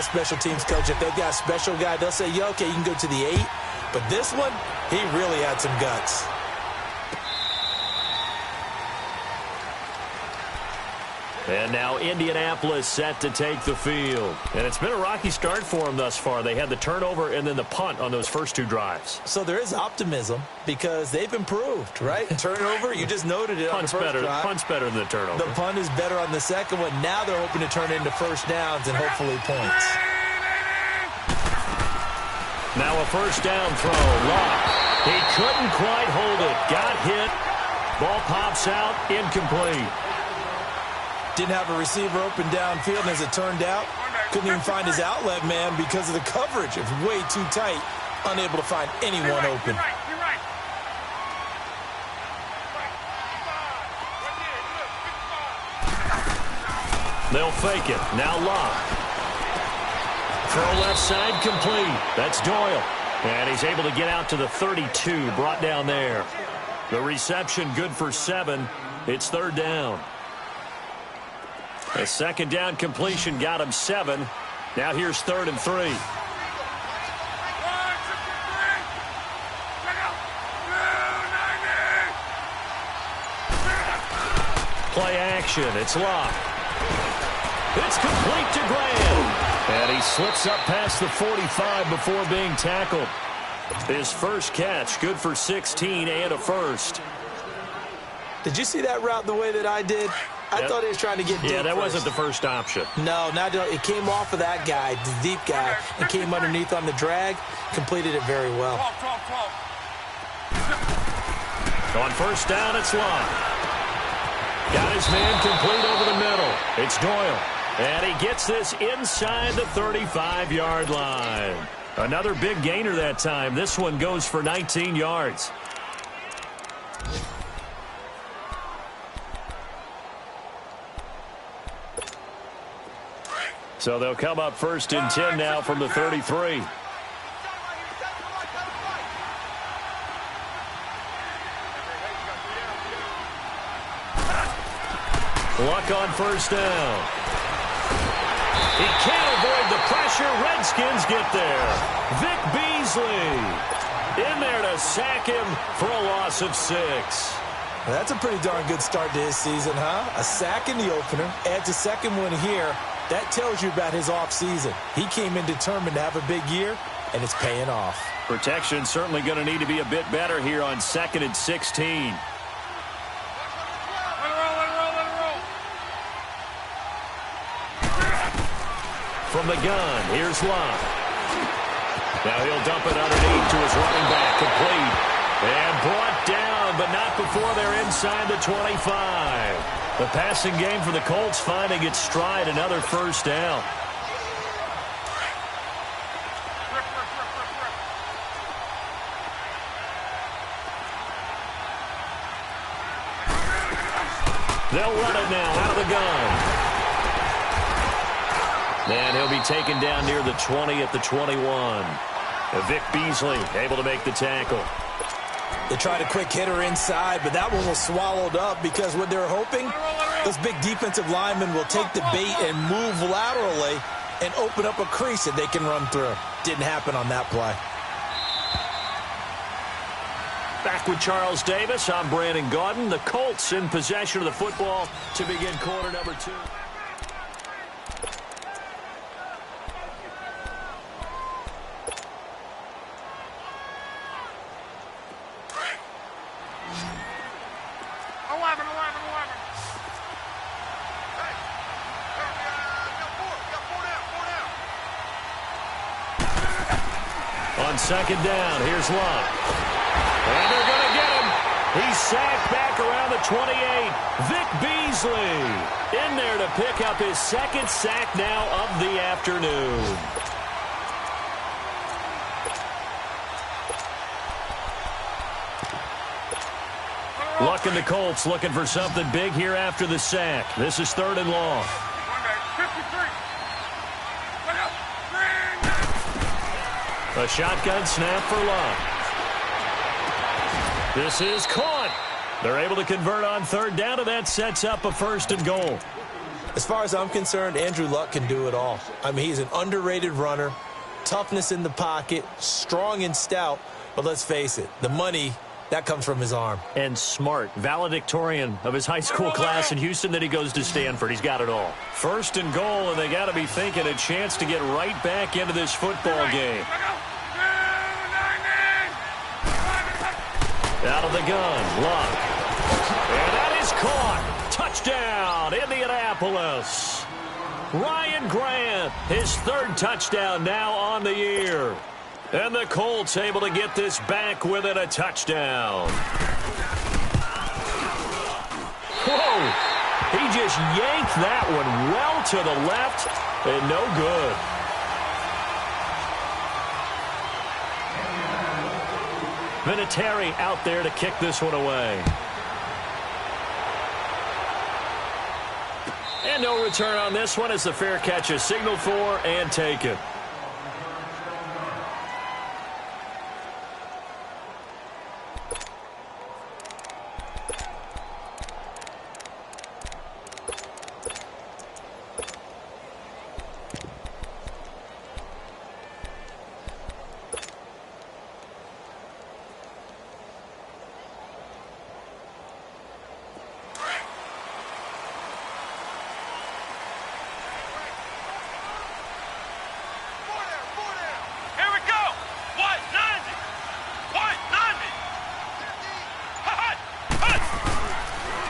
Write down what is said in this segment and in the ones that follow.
Special teams coach, if they've got a special guy, they'll say, yeah, okay, you can go to the 8. But this one, he really had some guts. And now Indianapolis set to take the field. And it's been a rocky start for them thus far. They had the turnover and then the punt on those first 2 drives. So there is optimism because they've improved, right? Turnover, you just noted it on the first drive. Punt's better than the turnover. The punt is better on the second one. Now they're hoping to turn it into first downs and hopefully points. Now a first down throw. Locke. He couldn't quite hold it. Got hit. Ball pops out. Incomplete. Didn't have a receiver open downfield, and as it turned out, couldn't even find his outlet man because of the coverage. It was way too tight, unable to find anyone open. They'll fake it. Now Locke. Throw left side complete. That's Doyle. And he's able to get out to the 32, brought down there. The reception good for 7. It's third down. A second down completion got him 7. Now here's 3rd and 3. Play action. It's Locke. It's complete to Graham. And he slips up past the 45 before being tackled. His first catch, good for 16 and a first. Did you see that route the way that I did? I thought he was trying to get deep. Yeah, that first. wasn't the first option. No, it came off of that guy, the deep guy, and came underneath on the drag. Completed it very well. On first down, it's Locke. Got his man complete over the middle. It's Doyle. And he gets this inside the 35-yard line. Another big gainer that time. This one goes for 19 yards. So they'll come up first and 10 now from the 33. Luck on first down. He can't avoid the pressure. Redskins get there. Vic Beasley in there to sack him for a loss of 6. Well, that's a pretty darn good start to his season, huh? A sack in the opener, adds a second one here. That tells you about his offseason. He came in determined to have a big year, and it's paying off. Protection certainly going to need to be a bit better here on 2nd and 16. From the gun, here's Locke. Now he'll dump it underneath to his running back, complete. And brought down, but not before they're inside the 25. The passing game for the Colts finding its stride, another first down. They'll run it now out of the gun. And he'll be taken down near the 20 at the 21. Vic Beasley able to make the tackle. They tried a quick hitter inside, but that one was swallowed up because what they're hoping, those big defensive linemen will take the bait and move laterally and open up a crease that they can run through. Didn't happen on that play. Back with Charles Davis, I'm Brandon Gaudin. The Colts in possession of the football to begin quarter number 2. On second down, here's Locke. And they're going to get him. He's sacked back around the 28. Vic Beasley in there to pick up his second sack now of the afternoon. Luck and the Colts looking for something big here after the sack. This is 3rd and long. A shotgun snap for Locke. This is caught. They're able to convert on 3rd down, and that sets up a 1st and goal. As far as I'm concerned, Andrew Luck can do it all. I mean, he's an underrated runner, toughness in the pocket, strong and stout, but let's face it, the money, that comes from his arm. And smart, valedictorian of his high school class in Houston, then he goes to Stanford. He's got it all. First and goal, and they got to be thinking a chance to get right back into this football game. Out of the gun, Luck. And that is caught. Touchdown, Indianapolis. Ryan Grant, his third touchdown now on the year. And the Colts able to get this back within a touchdown. Whoa! He just yanked that one well to the left and no good. Vinatieri out there to kick this one away. And no return on this one as the fair catch is signaled for and taken.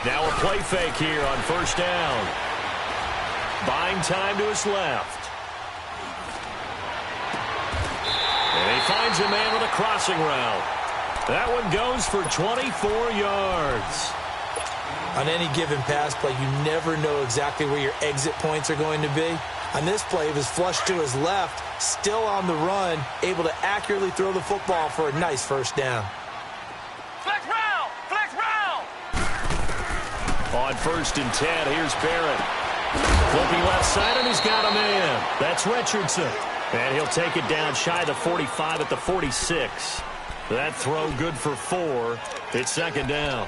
Now a play fake here on first down. Buying time to his left. And he finds a man with a crossing route. That one goes for 24 yards. On any given pass play, you never know exactly where your exit points are going to be. On this play, it was flushed to his left, still on the run, able to accurately throw the football for a nice first down. On first and 10, here's Barrett. Flipping left side, and he's got a man. That's Richardson. And he'll take it down shy of the 45 at the 46. That throw good for 4. It's second down.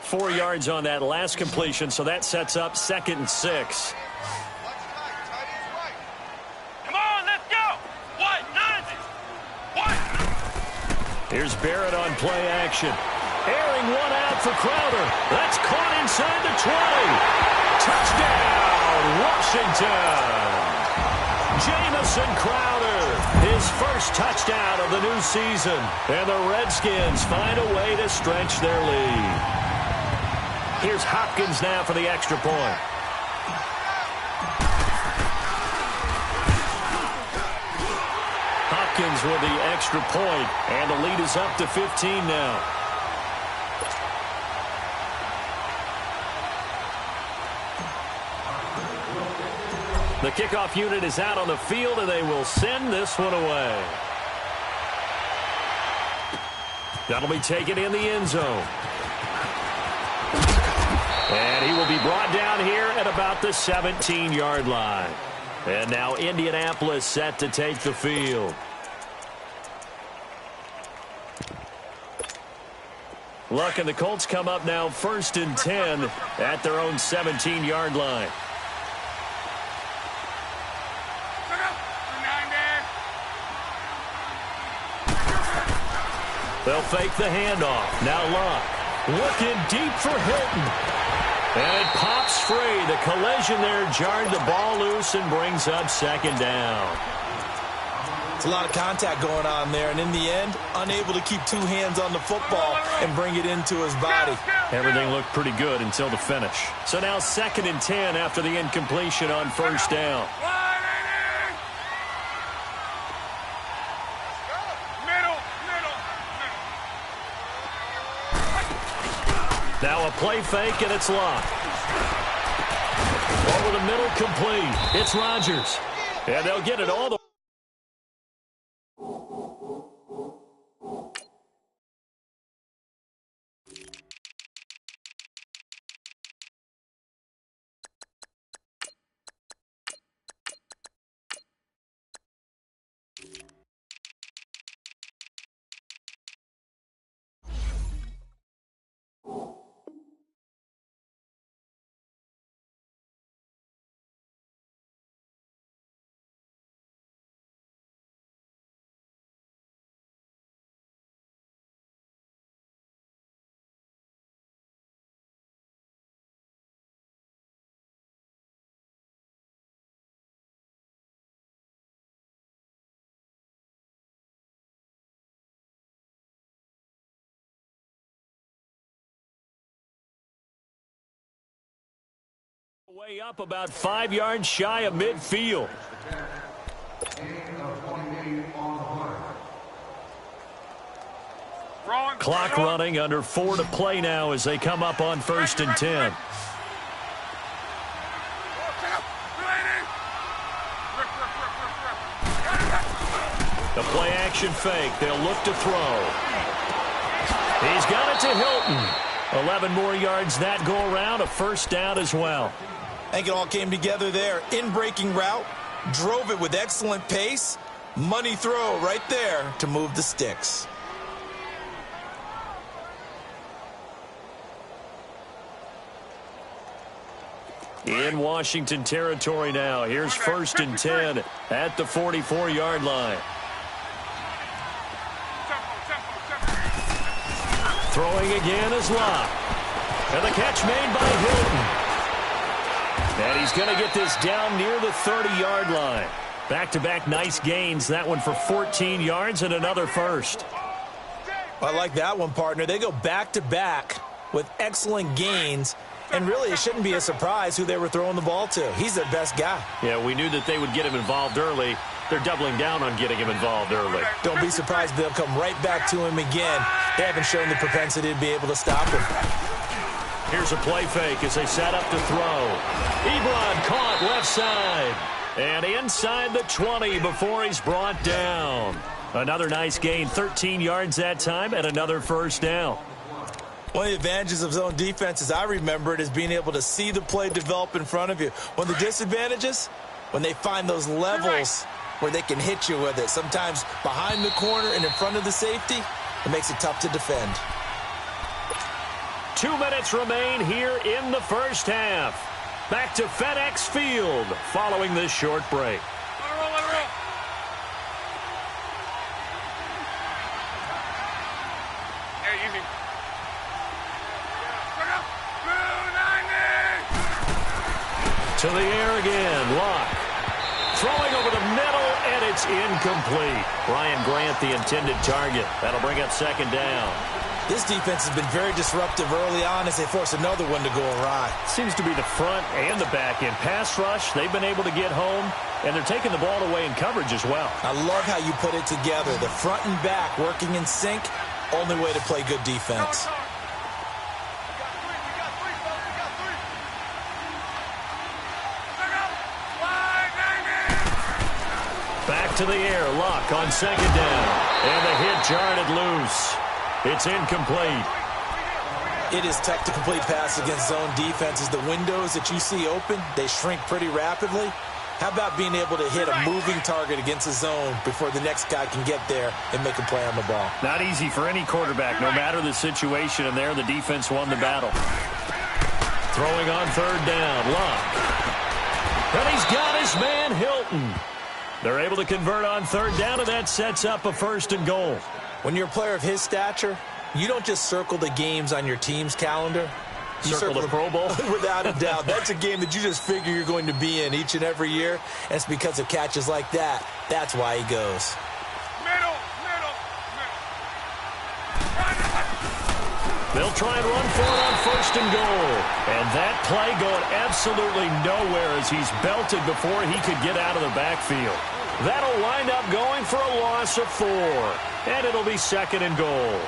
Four yards on that last completion, so that sets up second and 6. Here's Barrett on play action. Airing one out for Crowder. That's caught inside the 20. Touchdown, Washington. Jamison Crowder, his first touchdown of the new season. And the Redskins find a way to stretch their lead. Here's Hopkins now for the extra point. Hopkins with the extra point, and the lead is up to 15 now. The kickoff unit is out on the field, and they will send this one away. That'll be taken in the end zone. And he will be brought down here at about the 17-yard line. And now Indianapolis set to take the field. Luck and the Colts come up now first and 10 at their own 17-yard line. They'll fake the handoff. Now Luck looking deep for Hilton. And it pops free. The collision there jarred the ball loose and brings up second down. It's a lot of contact going on there, and in the end, unable to keep two hands on the football and bring it into his body. Everything looked pretty good until the finish. So now second and 10 after the incompletion on first down. Now a play fake, and it's Luck. Over the middle, complete. It's Rodgers. And they'll get it all the Way up about 5 yards shy of midfield. Clock running, under 4 to play now as they come up on 1st and 10. The play action fake. They'll look to throw. He's got it to Hilton. 11 more yards that go around, a first down as well. I think it all came together there. In-breaking route, drove it with excellent pace. Money throw right there to move the sticks. In Washington territory now. Here's 1st and 10 at the 44-yard line. Throwing again is Locke. And the catch made by Hilton. And he's going to get this down near the 30-yard line. Back-to-back nice gains. That one for 14 yards and another first. I like that one, partner. They go back-to-back with excellent gains. And really, it shouldn't be a surprise who they were throwing the ball to. He's their best guy. Yeah, we knew that they would get him involved early. They're doubling down on getting him involved early. Don't be surprised if they'll come right back to him again. They haven't shown the propensity to be able to stop him. Here's a play fake as they set up to throw. Ebron caught left side. And inside the 20 before he's brought down. Another nice gain, 13 yards that time, and another first down. One of the advantages of zone defense, as I remember it, is being able to see the play develop in front of you. One of the disadvantages, when they find those levels where they can hit you with it, sometimes behind the corner and in front of the safety, it makes it tough to defend. 2 minutes remain here in the first half. Back to FedEx Field following this short break. To the air again, Locke. Throwing over the middle, and it's incomplete. Brian Grant, the intended target. That'll bring up 2nd down. This defense has been very disruptive early on as they force another one to go awry. Seems to be the front and the back end. Pass rush, they've been able to get home, and they're taking the ball away in coverage as well. I love how you put it together. The front and back working in sync, only way to play good defense. Back to the air, Locke on 2nd down. And the hit jarred loose. It's incomplete. It is tough to complete pass against zone defenses. The windows that you see open, they shrink pretty rapidly. How about being able to hit a moving target against a zone before the next guy can get there and make a play on the ball? Not easy for any quarterback, no matter the situation, and there the defense won the battle. Throwing on 3rd down, Locke. And he's got his man, Hilton. They're able to convert on 3rd down, and that sets up a 1st and goal. When you're a player of his stature, you don't just circle the games on your team's calendar. You circle the Pro Bowl? Without a doubt. That's a game that you just figure you're going to be in each and every year, and it's because of catches like that. That's why he goes. They'll try and run for it on 1st and goal. And that play going absolutely nowhere as he's belted before he could get out of the backfield. That'll wind up going for a loss of 4. And it'll be 2nd and goal.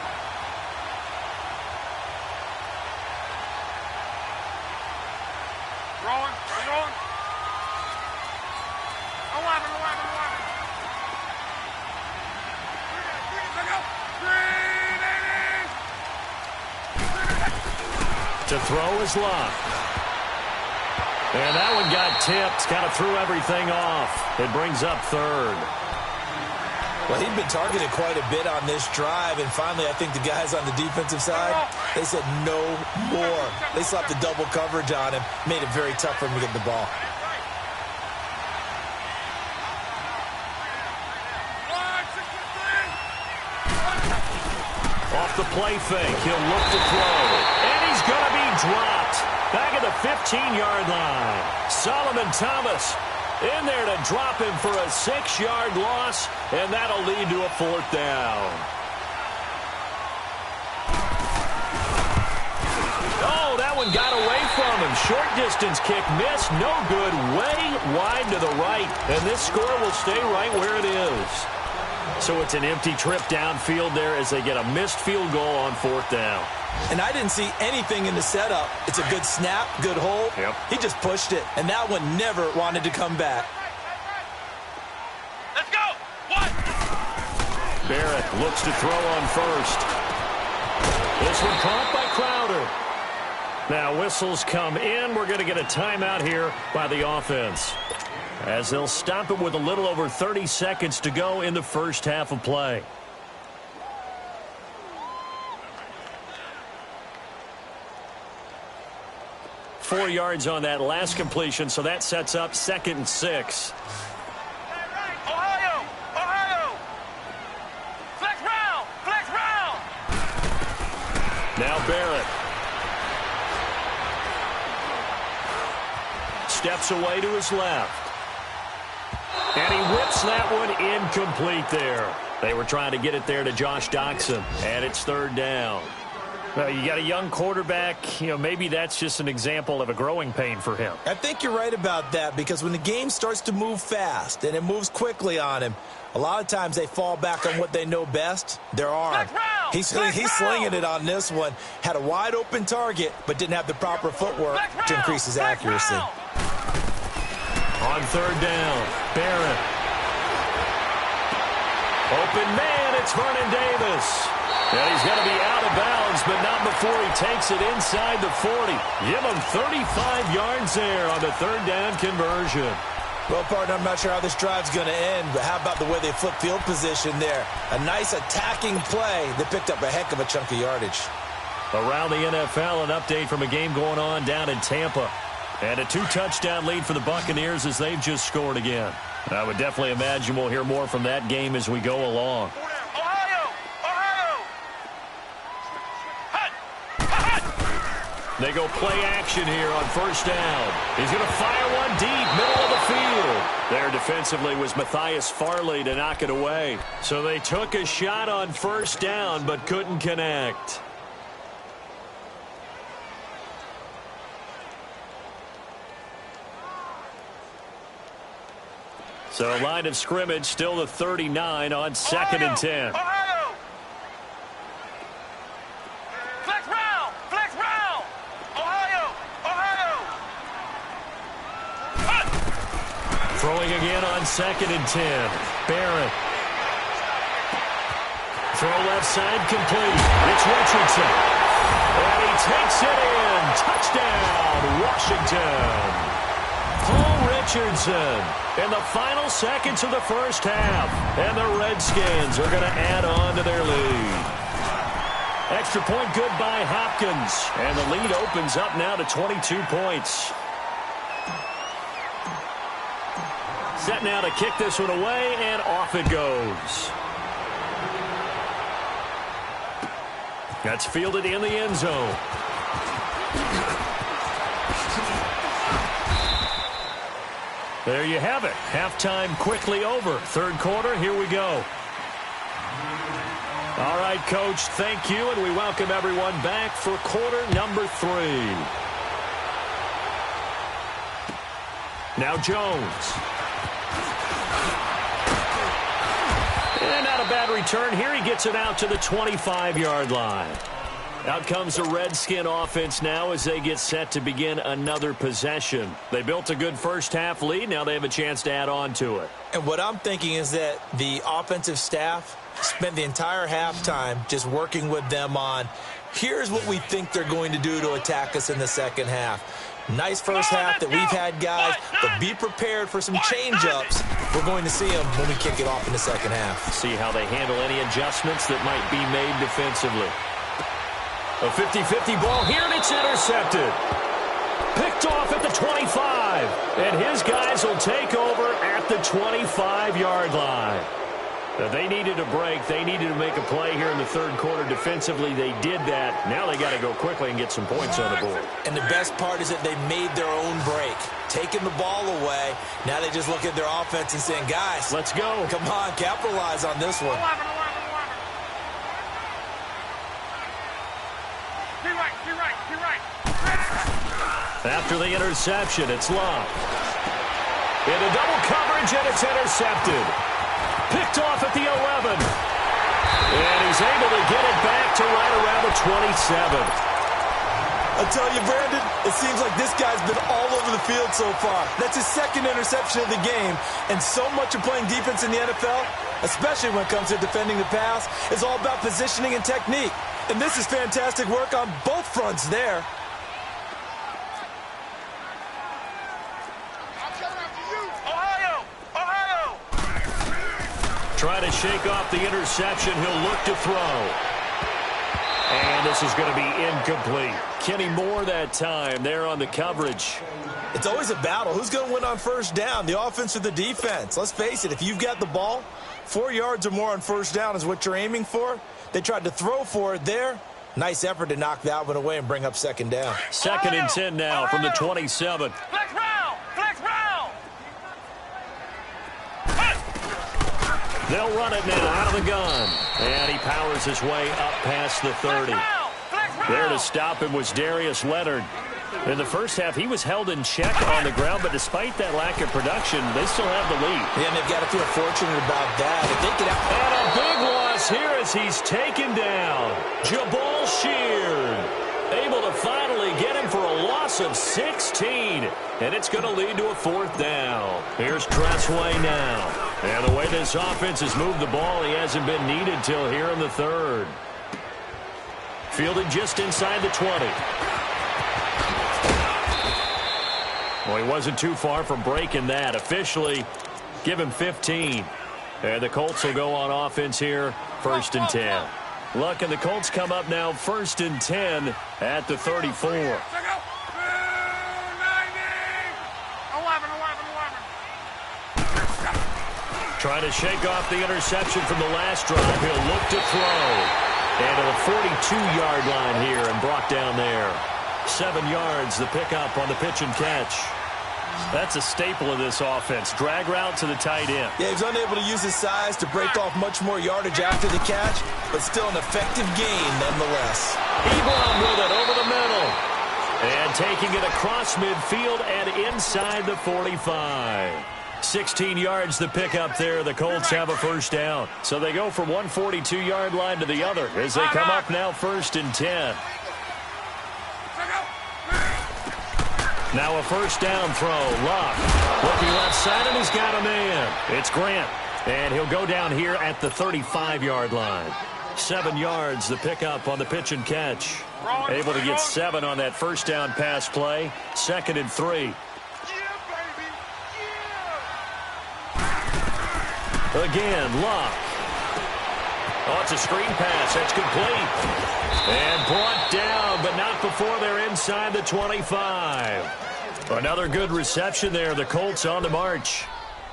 To throw is Locke. And that one got tipped. Kind of threw everything off. It brings up 3rd. Well, he'd been targeted quite a bit on this drive, and finally I think the guys on the defensive side, they said no more. They slapped the double coverage on him, made it very tough for him to get the ball. Off the play fake, he'll look to throw. And he's going to be dropped. Back at the 15-yard line. Solomon Thomas in there to drop him for a 6-yard loss, and that'll lead to a 4th down. Oh, that one got away from him. short distance kick missed. No good. Way wide to the right. And this score will stay right where it is. So it's an empty trip downfield there as they get a missed field goal on 4th down. And I didn't see anything in the setup. It's a good snap, good hold. Yep. He just pushed it, and that one never wanted to come back. Let's go! One! Barrett looks to throw on first. This one caught by Crowder. Now whistles come in. We're going to get a timeout here by the offense, as they'll stop it with a little over 30 seconds to go in the first half of play. Four yards on that last completion, so that sets up 2nd and 6. Ohio! Ohio! Flex round! Flex round! Now Barrett steps away to his left. And he whips that one incomplete there. They were trying to get it there to Josh Doxson, and it's 3rd down. Well, you got a young quarterback. Maybe that's just an example of a growing pain for him. I think you're right about that, because when the game starts to move fast and it moves quickly on him, a lot of times they fall back on what they know best, their arm. He's slinging it on this one. Had a wide open target, but didn't have the proper footwork to increase his accuracy. On 3rd down, Barrett. Open man, it's Vernon Davis. And he's going to be out of bounds, but not before he takes it inside the 40. Give him 35 yards there on the 3rd down conversion. Well, partner, I'm not sure how this drive's going to end, but how about the way they flip field position there? A nice attacking play that picked up a heck of a chunk of yardage. Around the NFL, an update from a game going on down in Tampa. And a 2-touchdown lead for the Buccaneers as they've just scored again. I would definitely imagine we'll hear more from that game as we go along. They go play action here on 1st down. He's going to fire one deep, middle of the field. There defensively was Matthias Farley to knock it away. So they took a shot on 1st down but couldn't connect. So line of scrimmage still the 39 on 2nd and 10. Throwing again on 2nd and 10. Barrett. Throw left side complete. It's Richardson. And he takes it in. Touchdown, Washington. Paul Richardson in the final seconds of the first half. And the Redskins are going to add on to their lead. Extra point good by Hopkins. And the lead opens up now to 22 points. Set now to kick this one away, and off it goes. That's fielded in the end zone. There you have it. Halftime quickly over. 3rd quarter, here we go. All right, Coach, thank you, and we welcome everyone back for quarter number 3. Now Jones. And not a bad return here. He gets it out to the 25-yard line. Out comes the Redskin offense now as they get set to begin another possession. They built a good first half lead. Now they have a chance to add on to it. And what I'm thinking is that the offensive staff spent the entire halftime just working with them on, here's what we think they're going to do to attack us in the second half. Nice first half that we've had, guys, but be prepared for some change-ups. We're going to see them when we kick it off in the second half. See how they handle any adjustments that might be made defensively. A 50-50 ball here, and it's intercepted. Picked off at the 25, and his guys will take over at the 25-yard line. They needed a break. They needed to make a play here in the 3rd quarter. Defensively, they did that. Now they got to go quickly and get some points on the board. And the best part is that they made their own break, taking the ball away. Now they just look at their offense and saying, guys, let's go. Come on, capitalize on this one. Be right. After the interception, it's Love. Into double coverage, and it's intercepted. Picked off at the 11. And he's able to get it back to right around the 27. I tell you, Brandon, it seems like this guy's been all over the field so far. That's his second interception of the game, and so much of playing defense in the NFL, especially when it comes to defending the pass, is all about positioning and technique. And this is fantastic work on both fronts there. Trying to shake off the interception. He'll look to throw. And this is going to be incomplete. Kenny Moore that time there on the coverage. It's always a battle. Who's going to win on first down, the offense or the defense? Let's face it, if you've got the ball, 4 yards or more on first down is what you're aiming for. They tried to throw for it there. Nice effort to knock that one away and bring up second down. Second and 10 now from the 27. Flex round! Flex round! They'll run it now out of the gun. And he powers his way up past the 30. There to stop him was Darius Leonard. In the first half, he was held in check on the ground, but despite that lack of production, they still have the lead. Yeah, and they've got to feel fortunate about that. If they get out. And a big loss here as he's taken down. Jabal Sheard able to finally get him for a loss of 16. And it's going to lead to a fourth down. Here's Tressway now. And the way this offense has moved the ball, he hasn't been needed till here in the third. Fielded just inside the 20. Well, he wasn't too far from breaking that. Officially, give him 15. And the Colts will go on offense here, first and 10. Luck, and the Colts come up now first and 10 at the 34. Trying to shake off the interception from the last drive. He'll look to throw. And to the 42-yard line here and brought down there. 7 yards, the pickup on the pitch and catch. That's a staple of this offense. Drag route to the tight end. Yeah, he's unable to use his size to break off much more yardage after the catch, but still an effective gain nonetheless. Ebron with it over the middle. And taking it across midfield and inside the 45. 16 yards the pickup there. The Colts have a first down. So they go from one 42-yard line to the other as they come up now first and 10. Now a first down throw. Luck looking left side, and he's got a man. It's Grant. And he'll go down here at the 35-yard line. 7 yards the pickup on the pitch and catch. Able to get 7 on that first down pass play. Second and 3. Again, Luck. Oh, it's a screen pass. That's complete. And brought down, but not before they're inside the 25. Another good reception there. The Colts on the march.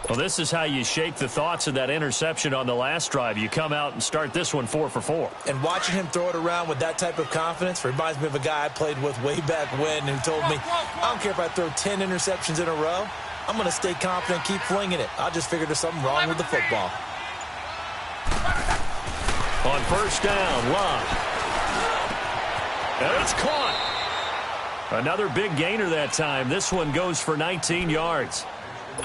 Well, this is how you shake the thoughts of that interception on the last drive. You come out and start this one 4 for 4. And watching him throw it around with that type of confidence reminds me of a guy I played with way back when who told me, I don't care if I throw 10 interceptions in a row. I'm going to stay confident, keep flinging it. I just figured there's something wrong with the football. On first down, Luck. And it's caught. Another big gainer that time. This one goes for 19 yards.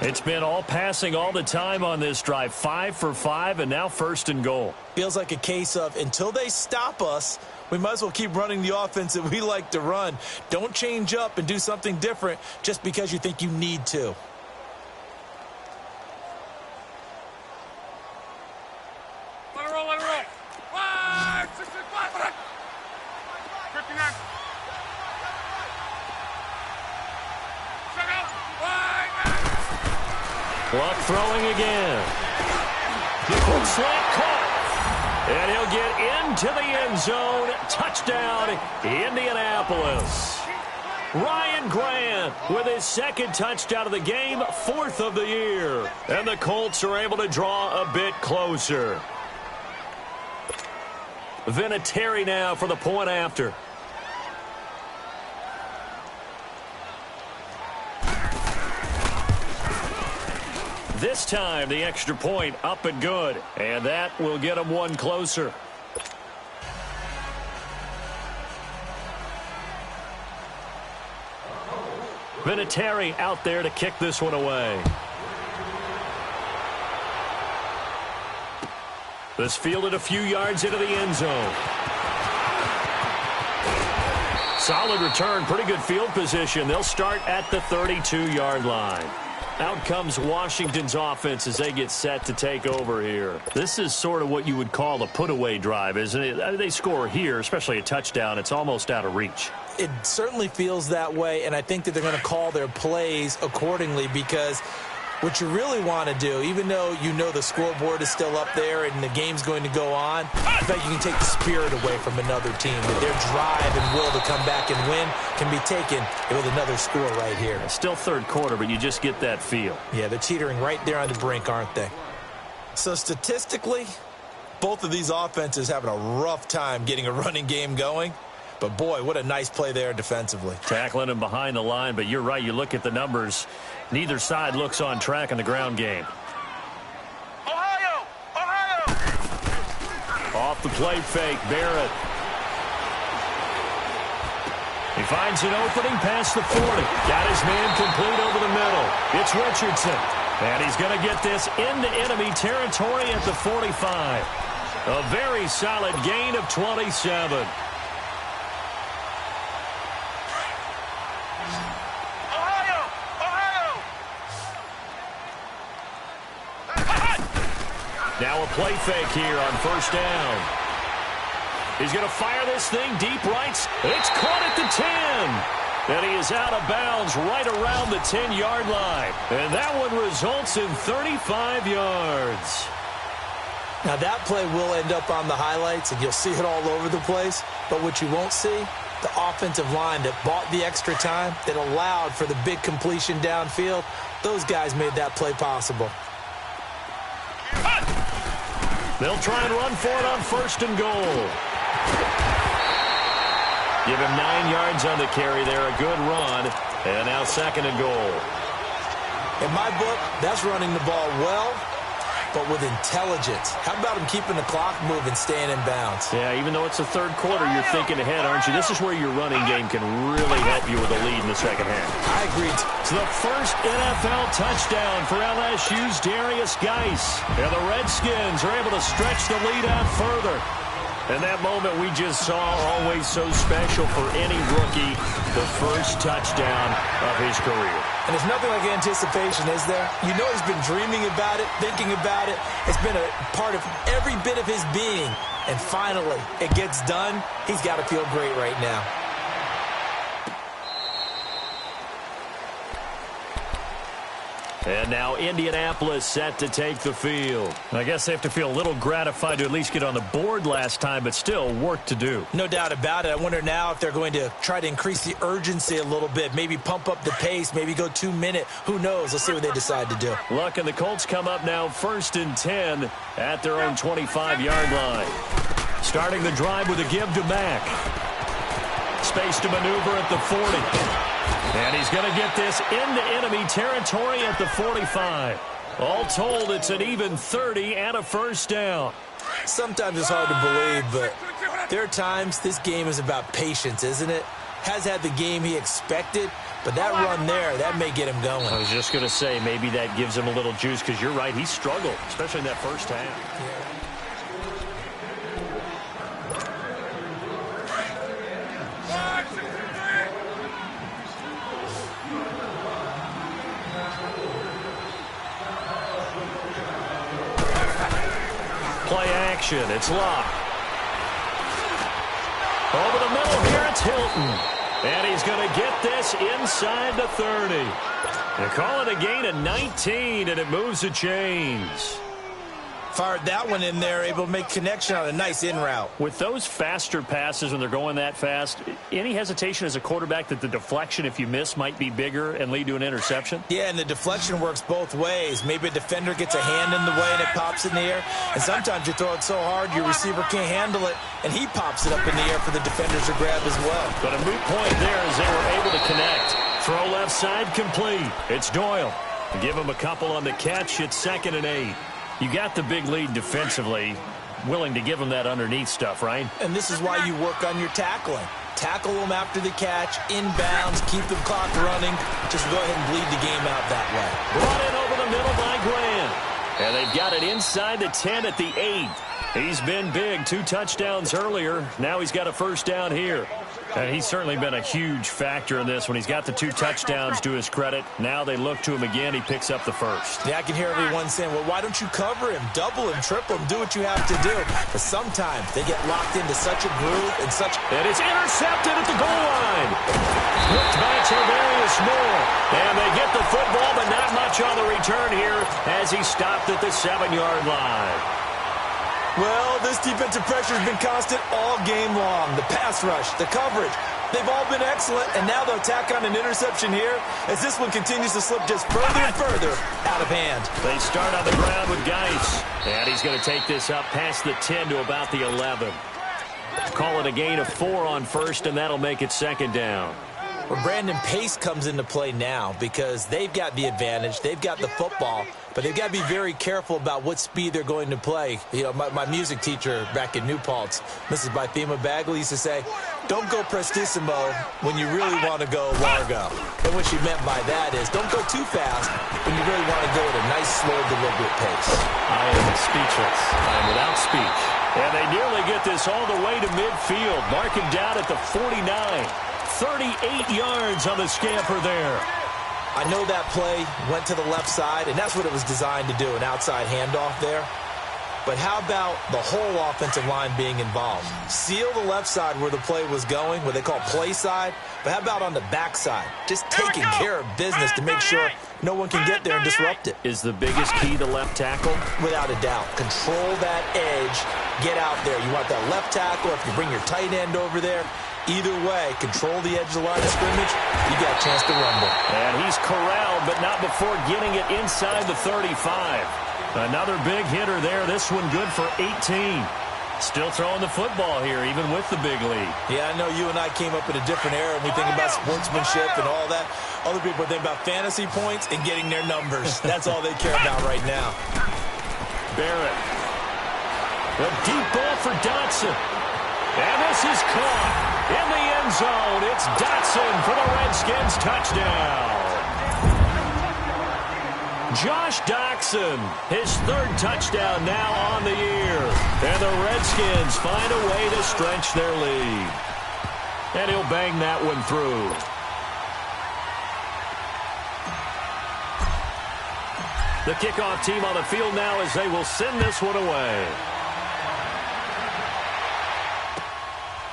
It's been all passing all the time on this drive. 5 for 5, and now first and goal. Feels like a case of until they stop us, we might as well keep running the offense that we like to run. Don't change up and do something different just because you think you need to. Let it roll, let it roll. 5, 6, 5, 59. Check out. Luck throwing again. The quick slant caught. And he'll get into the end zone. Touchdown, Indianapolis. Ryan Grant with his second touchdown of the game, 4th of the year. And the Colts are able to draw a bit closer. Vinatieri now for the point after. This time, the extra point up and good. And that will get them one closer. Vinatieri out there to kick this one away. This fielded a few yards into the end zone. Solid return, pretty good field position. They'll start at the 32-yard line. Out comes Washington's offense as they get set to take over here. This is sort of what you would call a put-away drive, isn't it? They score here, especially a touchdown. It's almost out of reach. It certainly feels that way, and I think that they're going to call their plays accordingly, because what you really want to do, even though you know the scoreboard is still up there and the game's going to go on, I bet you can take the spirit away from another team. Their drive and will to come back and win can be taken with another score right here. It's still third quarter, but you just get that feel. Yeah, they're teetering right there on the brink, aren't they? So statistically, both of these offenses having a rough time getting a running game going. But, boy, what a nice play there defensively. Tackling him behind the line, but you're right. You look at the numbers. Neither side looks on track in the ground game. Ohio! Ohio! Off the play fake, Barrett. He finds an opening past the 40. Got his man complete over the middle. It's Richardson. And he's going to get this into enemy territory at the 45. A very solid gain of 27. Now a play fake here on first down. He's going to fire this thing deep right. It's caught at the 10. And he is out of bounds right around the 10-yard line. And that one results in 35 yards. Now that play will end up on the highlights, and you'll see it all over the place. But what you won't see, the offensive line that bought the extra time, that allowed for the big completion downfield, those guys made that play possible. They'll try and run for it on first and goal. Give him 9 yards on the carry there. A good run. And now second and goal. In my book, that's running the ball well, but with intelligence. How about him keeping the clock moving, staying in bounds? Yeah, even though it's the third quarter, you're thinking ahead, aren't you? This is where your running game can really help you with a lead in the second half. I agree. It's the first NFL touchdown for LSU's Darius Geis. And the Redskins are able to stretch the lead out further. And that moment we just saw, always so special for any rookie, the first touchdown of his career. And there's nothing like anticipation, is there? You know he's been dreaming about it, thinking about it. It's been a part of every bit of his being. And finally, it gets done. He's got to feel great right now. And now Indianapolis set to take the field. I guess they have to feel a little gratified to at least get on the board last time, but still work to do. No doubt about it. I wonder now if they're going to try to increase the urgency a little bit, maybe pump up the pace, maybe go 2 minute. Who knows? Let's see what they decide to do. Luck and the Colts come up now first and 10 at their own 25-yard line. Starting the drive with a give to Mack. Space to maneuver at the 40. And he's going to get this into enemy territory at the 45. All told, it's an even 30 and a first down. Sometimes it's hard to believe, but there are times this game is about patience, isn't it? Has had the game he expected, but that run there, that may get him going. I was just going to say, maybe that gives him a little juice, because you're right, he struggled, especially in that first half. Yeah. Play action. It's Locke. Over the middle here, it's Hilton. And he's going to get this inside the 30. They call it a gain of 19, and it moves the chains. Fired that one in there, able to make connection on a nice in route. With those faster passes when they're going that fast, any hesitation as a quarterback that the deflection, if you miss, might be bigger and lead to an interception? Yeah, and the deflection works both ways. Maybe a defender gets a hand in the way and it pops in the air. And sometimes you throw it so hard your receiver can't handle it, and he pops it up in the air for the defenders to grab as well. But a moot point there as they were able to connect. Throw left side complete. It's Doyle. Give him a couple on the catch. It's 2nd and 8. You got the big lead defensively, willing to give him that underneath stuff, right? And this is why you work on your tackling. Tackle them after the catch, inbounds, keep the clock running. Just go ahead and bleed the game out that way. Brought in over the middle by Grant. And they've got it inside the 10 at the 8. He's been big. 2 touchdowns earlier. Now he's got a first down here. And he's certainly been a huge factor in this when he's got the 2 touchdowns to his credit. Now they look to him again. He picks up the first. Yeah, I can hear everyone saying, well, why don't you cover him, double him, triple him, do what you have to do. But sometimes they get locked into such a groove and such... And it's intercepted at the goal line. Looked back to Various Moore. And they get the football, but not much on the return here as he stopped at the 7-yard line. Well, this defensive pressure has been constant all game long. The pass rush, the coverage, they've all been excellent, and now they'll tack on an interception here as this one continues to slip just further and further out of hand. They start on the ground with Geis, and he's going to take this up past the 10 to about the 11. Call it a gain of 4 on first, and that'll make it second down. Well, Brandon, pace comes into play now because they've got the advantage. They've got the football, but they've got to be very careful about what speed they're going to play. You know, my music teacher back in New Paltz, Mrs. Bythema Bagley, used to say, don't go prestissimo when you really want to go largo. And what she meant by that is don't go too fast when you really want to go at a nice, slow, deliberate pace. I am speechless. I am without speech. And they nearly get this all the way to midfield. Mark him down at the 49. 38 yards on the scamper there. I know that play went to the left side, and that's what it was designed to do, an outside handoff there. But how about the whole offensive line being involved? Seal the left side where the play was going, what they call play side, but how about on the back side? Just taking care of business to make sure no one can get there and disrupt it. Is the biggest key the left tackle? Without a doubt. Control that edge. Get out there. You want that left tackle. If you bring your tight end over there, either way, control the edge of the line of scrimmage, you got a chance to rumble. And he's corralled, but not before getting it inside the 35. Another big hitter there. This one good for 18. Still throwing the football here, even with the big lead. Yeah, I know you and I came up in a different era, and we think about sportsmanship and all that. Other people think about fantasy points and getting their numbers. That's all they care about right now. Barrett. A deep ball for Dotson. And this is caught in the end zone. It's Dotson for the Redskins touchdown. Josh Dotson, his 3rd touchdown now on the year. And the Redskins find a way to stretch their lead. And he'll bang that one through. The kickoff team on the field now as they will send this one away.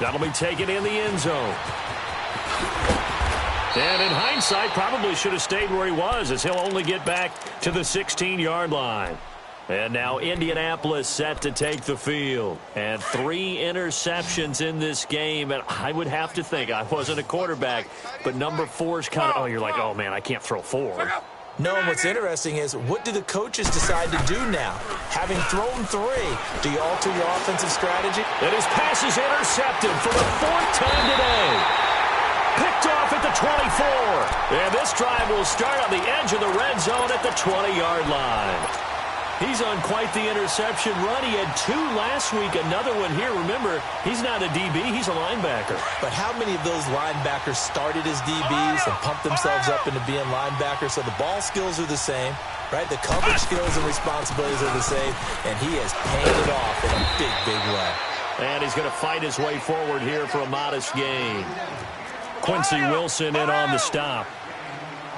That'll be taken in the end zone. And in hindsight, probably should have stayed where he was as he'll only get back to the 16-yard line. And now Indianapolis set to take the field. And 3 interceptions in this game. And I would have to think, I wasn't a quarterback, but number 4's kind of, you're like, oh, man, I can't throw 4. No, and what's interesting is, what do the coaches decide to do now? Having thrown 3, do you alter your offensive strategy? And his pass is intercepted for the 4th time today. Picked off at the 24. And this drive will start on the edge of the red zone at the 20-yard line. He's on quite the interception run. He had 2 last week, another one here. Remember, he's not a DB, he's a linebacker. But how many of those linebackers started as DBs and pumped themselves up into being linebackers? So the ball skills are the same, right? The coverage skills and responsibilities are the same, and he has paid it off in a big, big way. And he's going to fight his way forward here for a modest gain. Quincy Wilson in on the stop.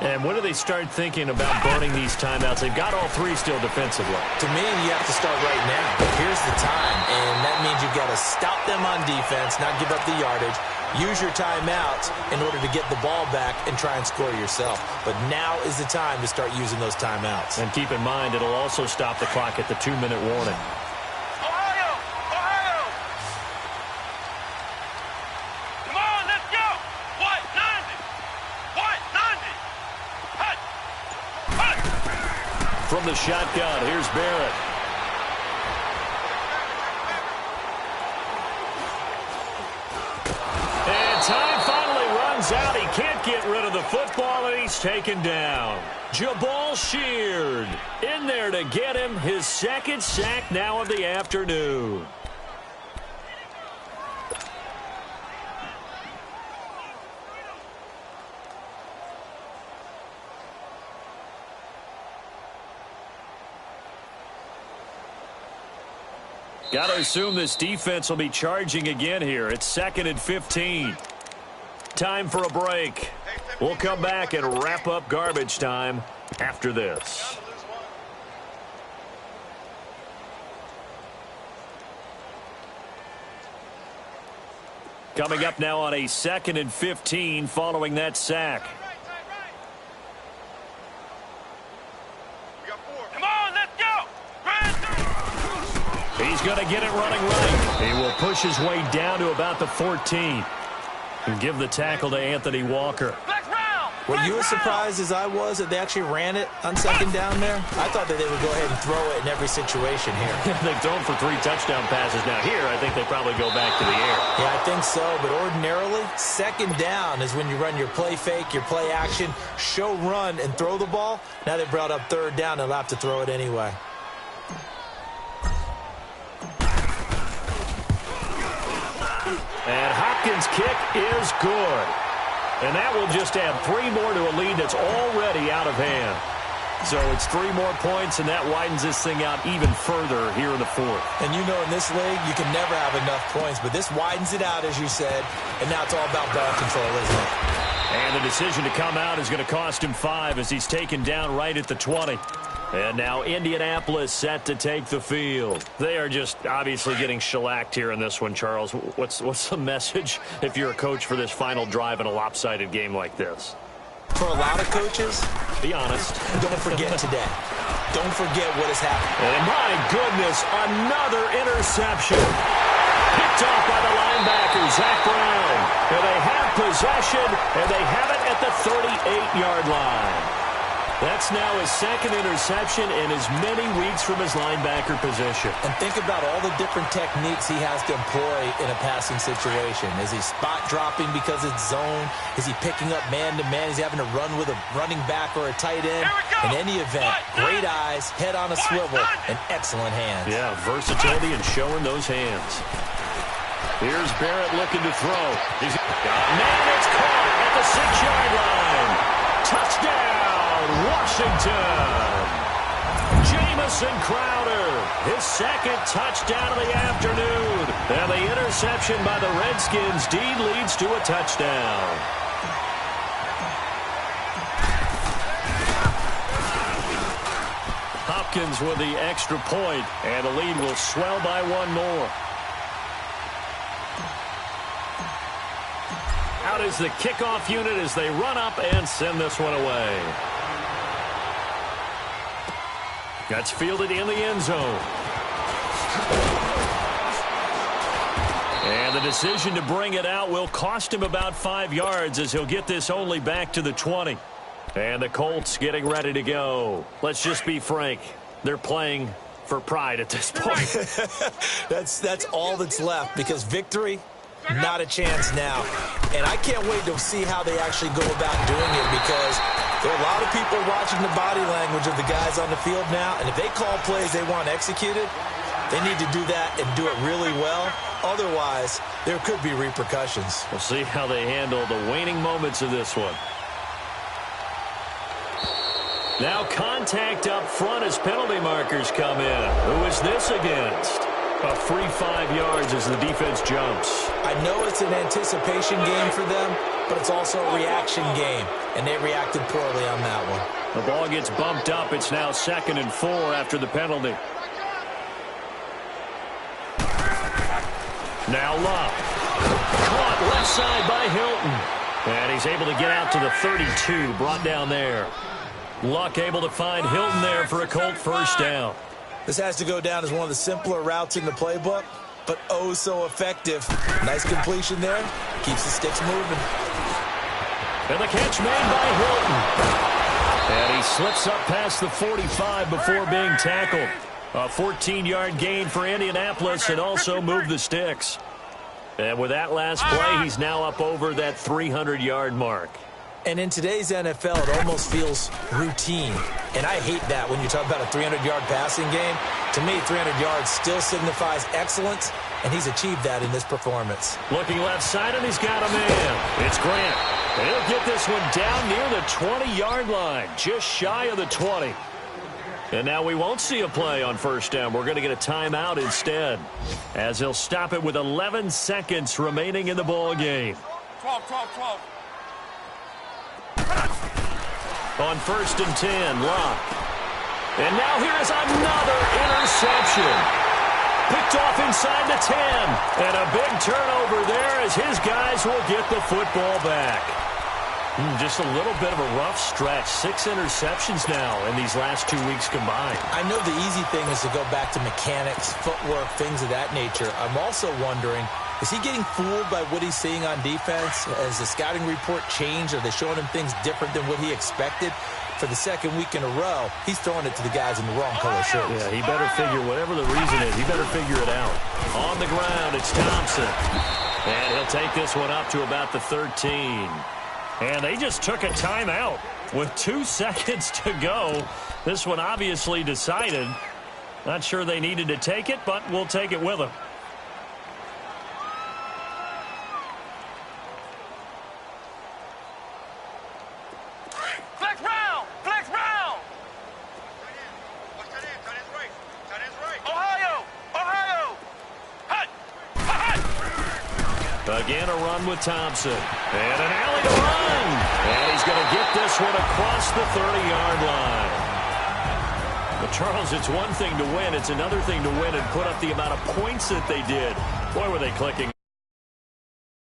And when do they start thinking about burning these timeouts? They've got all 3 still defensively. To me, you have to start right now. Here's the time, and that means you've got to stop them on defense, not give up the yardage. Use your timeouts in order to get the ball back and try and score yourself. But now is the time to start using those timeouts. And keep in mind, it'll also stop the clock at the 2-minute warning. From the shotgun, here's Barrett. And time finally runs out. He can't get rid of the football, and he's taken down. Jabal Sheard in there to get him his 2nd sack now of the afternoon. Got to assume this defense will be charging again here. It's 2nd and 15. Time for a break. We'll come back and wrap up garbage time after this. Coming up now on a 2nd and 15 following that sack. Come on, let's go. He's going to get it running right. He will push his way down to about the 14 and give the tackle to Anthony Walker. Were you as surprised as I was that they actually ran it on 2nd down there? I thought that they would go ahead and throw it in every situation here. They've thrown for 3 touchdown passes. Now here, I think they probably go back to the air. Yeah, I think so, but ordinarily, 2nd down is when you run your play fake, your play action, show run, and throw the ball. Now they brought up 3rd down, they'll have to throw it anyway. And Hopkins' kick is good. And that will just add 3 more to a lead that's already out of hand. So it's 3 more points, and that widens this thing out even further here in the 4th. And you know in this league, you can never have enough points, but this widens it out, as you said, and now it's all about ball control, isn't it? And the decision to come out is going to cost him 5 as he's taken down right at the 20. And now Indianapolis set to take the field. They are just obviously getting shellacked here in this one, Charles. What's the message if you're a coach for this final drive in a lopsided game like this? For a lot of coaches, be honest. Don't forget today. Don't forget what has happened. And my goodness, another interception. Picked off by the linebacker, Zach Brown. And they have possession, and they have it at the 38-yard line. That's now his 2nd interception in as many weeks from his linebacker position. And think about all the different techniques he has to employ in a passing situation. Is he spot dropping because it's zone? Is he picking up man-to-man? Is he having to run with a running back or a tight end? In any event, great eyes, head on a swivel, and excellent hands. Yeah, versatility and showing those hands. Here's Barrett looking to throw. He's man, it's caught at the 6-yard line. Touchdown! Washington. Jamison Crowder, his 2nd touchdown of the afternoon. And the interception by the Redskins indeed leads to a touchdown. Hopkins with the extra point, and the lead will swell by 1 more. Out is the kickoff unit as they run up and send this one away. That's fielded in the end zone. And the decision to bring it out will cost him about 5 yards as he'll get this only back to the 20. And the Colts getting ready to go. Let's just be frank. They're playing for pride at this point. That's all that's left because victory, not a chance now. And I can't wait to see how they actually go about doing it because there are a lot of people watching the body language of the guys on the field now, and if they call plays they want executed, they need to do that and do it really well. Otherwise, there could be repercussions. We'll see how they handle the waning moments of this one. Now contact up front as penalty markers come in. Who is this against? A free 5 yards as the defense jumps. I know it's an anticipation game for them, but it's also a reaction game, and they reacted poorly on that one. The ball gets bumped up. It's now 2nd and 4 after the penalty. Now Luck. Caught left side by Hilton. And he's able to get out to the 32, brought down there. Luck able to find Hilton there for a Colt 1st down. This has to go down as one of the simpler routes in the playbook, but oh so effective. Nice completion there. Keeps the sticks moving. And the catch made by Hilton. And he slips up past the 45 before being tackled. A 14-yard gain for Indianapolis and also moved the sticks. And with that last play, he's now up over that 300-yard mark. And in today's NFL, it almost feels routine. And I hate that when you talk about a 300-yard passing game. To me, 300 yards still signifies excellence, and he's achieved that in this performance. Looking left side, and he's got a man. It's Grant. And he'll get this one down near the 20-yard line, just shy of the 20. And now we won't see a play on first down. We're going to get a timeout instead, as he'll stop it with 11 seconds remaining in the ball game. 12. On first and 10, Locke. And now here is another interception. Picked off inside the 10. And a big turnover there as his guys will get the football back. Just a little bit of a rough stretch. 6 interceptions now in these last 2 weeks combined. I know the easy thing is to go back to mechanics, footwork, things of that nature. I'm also wondering, is he getting fooled by what he's seeing on defense? Has the scouting report changed? Are they showing him things different than what he expected? For the second week in a row, he's throwing it to the guys in the wrong color shirts. Yeah, he better figure, whatever the reason is, he better figure it out. On the ground, it's Thompson. And he'll take this one up to about the 13. And they just took a timeout with 2 seconds to go. This one obviously decided. Not sure they needed to take it, but we'll take it with them. Flex round. Ohio. Hut. Again, a run with Thompson. And an alley to run. And he's going to get this one across the 30-yard line. But, Charles, it's one thing to win. It's another thing to win and put up the amount of points that they did. Boy, were they clicking.